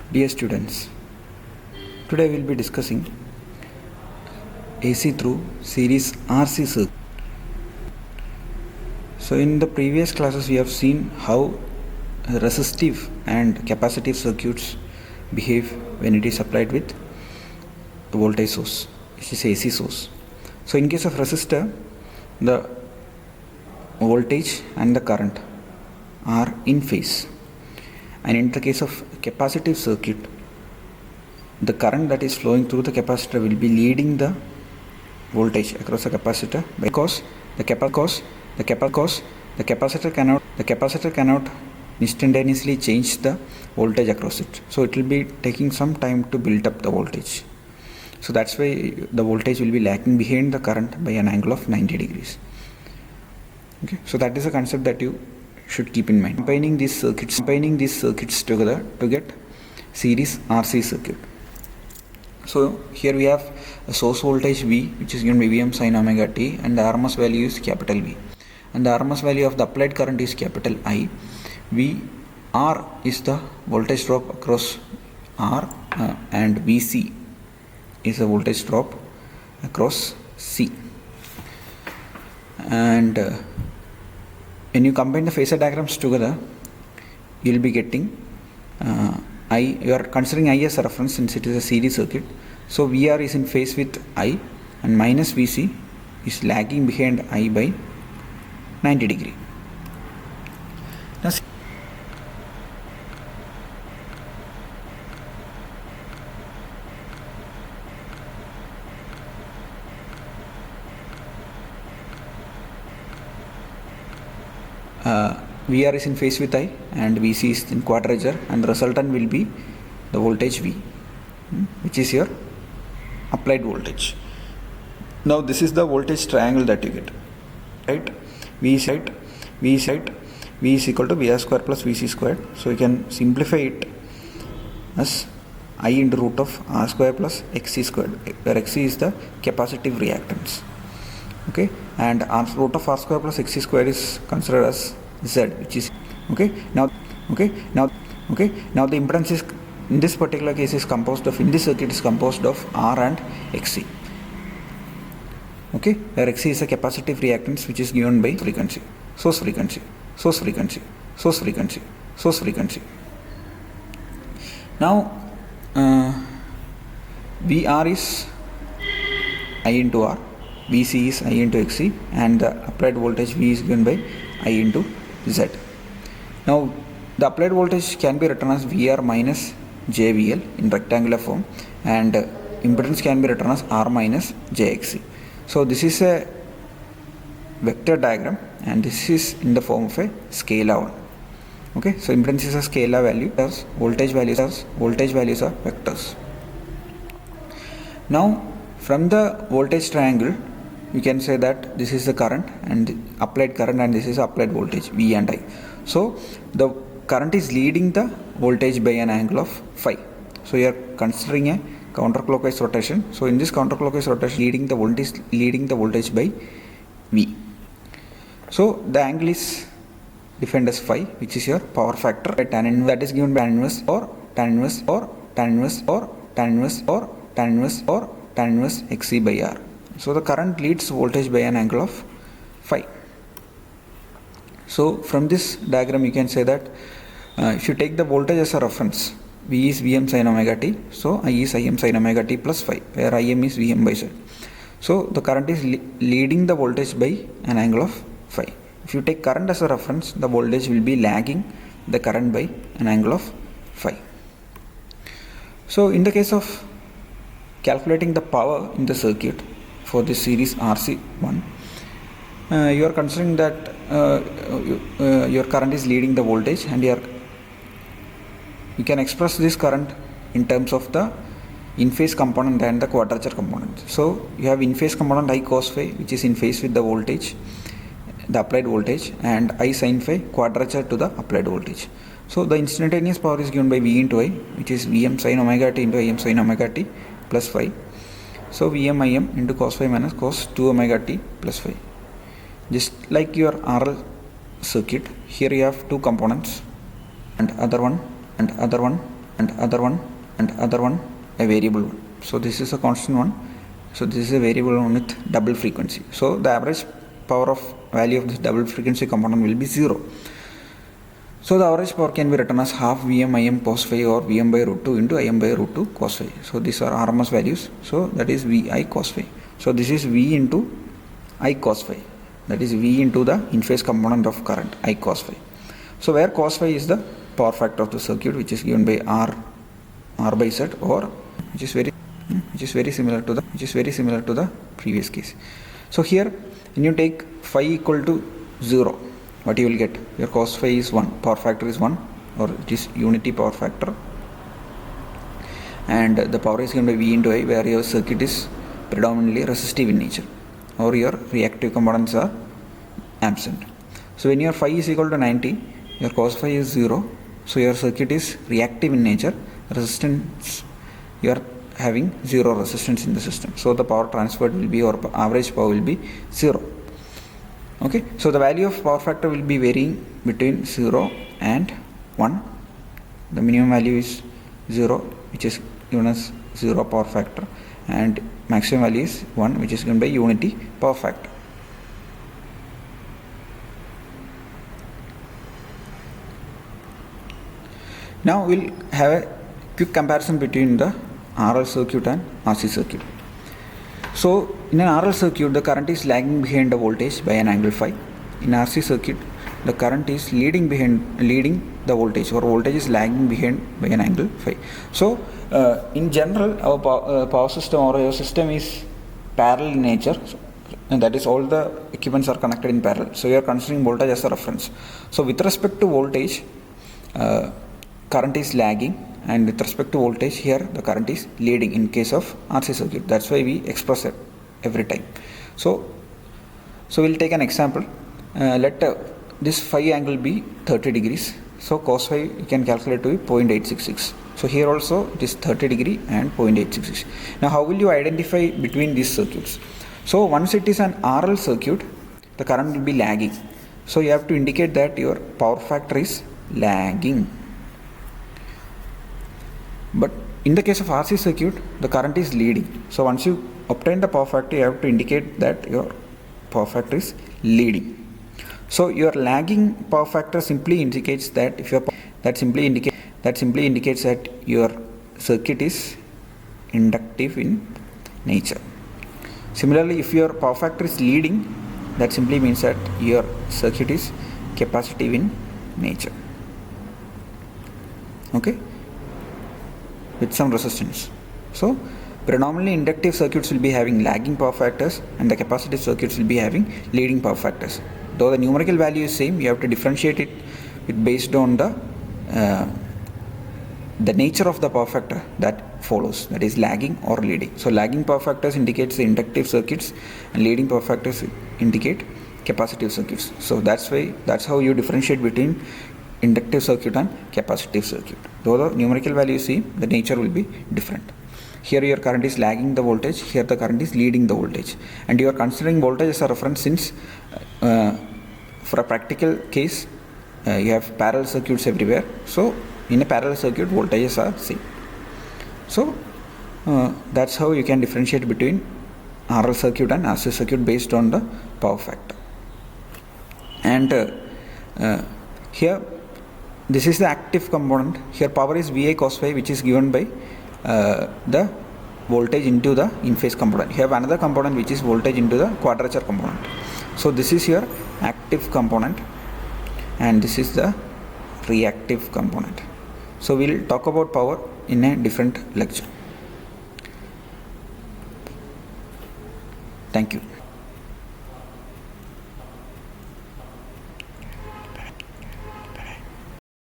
Dear students, today we will be discussing AC through series RC circuit. So in the previous classes we have seen how resistive and capacitive circuits behave when it is applied with a voltage source, which is AC source. So in case of resistor, the voltage and the current are in phase, and in the case of capacitive circuit, the current that is flowing through the capacitor will be leading the voltage across the capacitor, because the capacitor cannot instantaneously change the voltage across it, so it will be taking some time to build up the voltage. So that's why the voltage will be lagging behind the current by an angle of 90 degrees. Okay, so that is a concept that you should keep in mind. Combining these circuits together to get series RC circuit. So here we have a source voltage V, which is given by Vm sin omega t, and the RMS value is capital V, and the RMS value of the applied current is capital I. VR is the voltage drop across R, and Vc is the voltage drop across C. And when you combine the phasor diagrams together, you will be getting you are considering I as a reference since it is a series circuit. So VR is in phase with I, and minus Vc is lagging behind I by 90 degree. Now VR is in phase with I and Vc is in quadrature, and the resultant will be the voltage V, which is your applied voltage. Now this is the voltage triangle that you get, right? V is equal to VR square plus Vc squared. So you can simplify it as I into root of R square plus Xc squared, where Xc is the capacitive reactance. Okay, and root of R square plus Xc squared is considered as Z, which is now the impedance is in this particular case is composed of, in this circuit is composed of R and Xc. Okay, where Xc is a capacitive reactance which is given by frequency, source frequency. Now VR is I into R, Vc is I into Xc, and the applied voltage V is given by I into Z. Now the applied voltage can be written as VR minus JVL in rectangular form, and impedance can be written as R minus JXC. So this is a vector diagram, and this is in the form of a scalar one. Okay, so impedance is a scalar value, as voltage values are vectors. Now from the voltage triangle, you can say that this is the current and applied current, and this is applied voltage V and I. So the current is leading the voltage by an angle of phi. So you are considering a counterclockwise rotation. So in this counterclockwise rotation, leading the voltage by V. So the angle is defined as phi, which is your power factor by tan inverse, that is given by tan inverse or tan inverse or tan inverse or tan inverse or tan inverse or tan inverse Xc by R. So the current leads voltage by an angle of phi. So from this diagram you can say that if you take the voltage as a reference, V is Vm sin omega t, so I is Im sin omega t plus phi, where Im is Vm by Z. So the current is leading the voltage by an angle of phi. If you take current as a reference, the voltage will be lagging the current by an angle of phi. So in the case of calculating the power in the circuit for this series RC1, you are considering that your current is leading the voltage, and you can express this current in terms of the in phase component and the quadrature component. So you have in phase component I cos phi, which is in phase with the voltage, the applied voltage, and I sin phi, quadrature to the applied voltage. So the instantaneous power is given by V into I, which is Vm sin omega t into Im sin omega t plus phi. So Vm Im into cos phi minus cos 2 omega t plus phi. Just like your RL circuit, here you have two components, and other one and other one a variable one. So this is a constant one, so this is a variable one with double frequency. So the average power of value of this double frequency component will be 0. So the average power can be written as half Vm Im cos phi or Vm by root 2 into Im by root 2 cos phi. So these are RMS values, so that is Vi cos phi. So this is V into I cos phi, that is V into the in-phase component of current I cos phi. So where cos phi is the power factor of the circuit, which is given by R by Z, or which is very similar to the previous case. So here when you take phi equal to 0, what you will get? Your cos phi is 1, power factor is 1, or it is unity power factor, and the power is given by V into I, where your circuit is predominantly resistive in nature, or your reactive components are absent. So when your phi is equal to 90, your cos phi is 0, so your circuit is reactive in nature, resistance, you are having 0 resistance in the system, so the power transferred will be, or average power will be 0. Okay, so the value of power factor will be varying between 0 and 1. The minimum value is 0, which is given as 0 power factor, and maximum value is 1, which is given by unity power factor. Now we'll have a quick comparison between the RL circuit and RC circuit. So in an RL circuit, the current is lagging behind the voltage by an angle phi. In RC circuit, the current is leading the voltage, or voltage is lagging behind by an angle phi. So in general, our power system or your system is parallel in nature, and that is all the equipments are connected in parallel. So you are considering voltage as a reference. So with respect to voltage, current is lagging, and with respect to voltage, here the current is leading in case of RC circuit. That's why we express it every time. So we'll take an example. Let this phi angle be 30 degrees. So cos phi you can calculate to be 0.866. So here also it is 30 degree and 0.866. Now how will you identify between these circuits? So once it is an RL circuit, the current will be lagging. So you have to indicate that your power factor is lagging. But in the case of RC circuit, the current is leading. So once you obtain the power factor, you have to indicate that your power factor is leading. So your lagging power factor simply indicates that simply indicates that your circuit is inductive in nature. Similarly, if your power factor is leading, that simply means that your circuit is capacitive in nature. Okay, with some resistance. So predominantly inductive circuits will be having lagging power factors, and the capacitive circuits will be having leading power factors. Though the numerical value is same, you have to differentiate it based on the nature of the power factor that follows, that is lagging or leading. So lagging power factors indicates the inductive circuits, and leading power factors indicate capacitive circuits. So that's how you differentiate between inductive circuit and capacitive circuit. Though the numerical value is same, the nature will be different. Here your current is lagging the voltage, here the current is leading the voltage, and you are considering voltage as a reference, since for a practical case you have parallel circuits everywhere. So in a parallel circuit, voltages are same. So that's how you can differentiate between RL circuit and RC circuit based on the power factor. And here this is the active component. Here power is Vi cos phi, which is given by the voltage into the in-phase component. You have another component which is voltage into the quadrature component. So this is your active component, and this is the reactive component. So we'll talk about power in a different lecture. Thank you.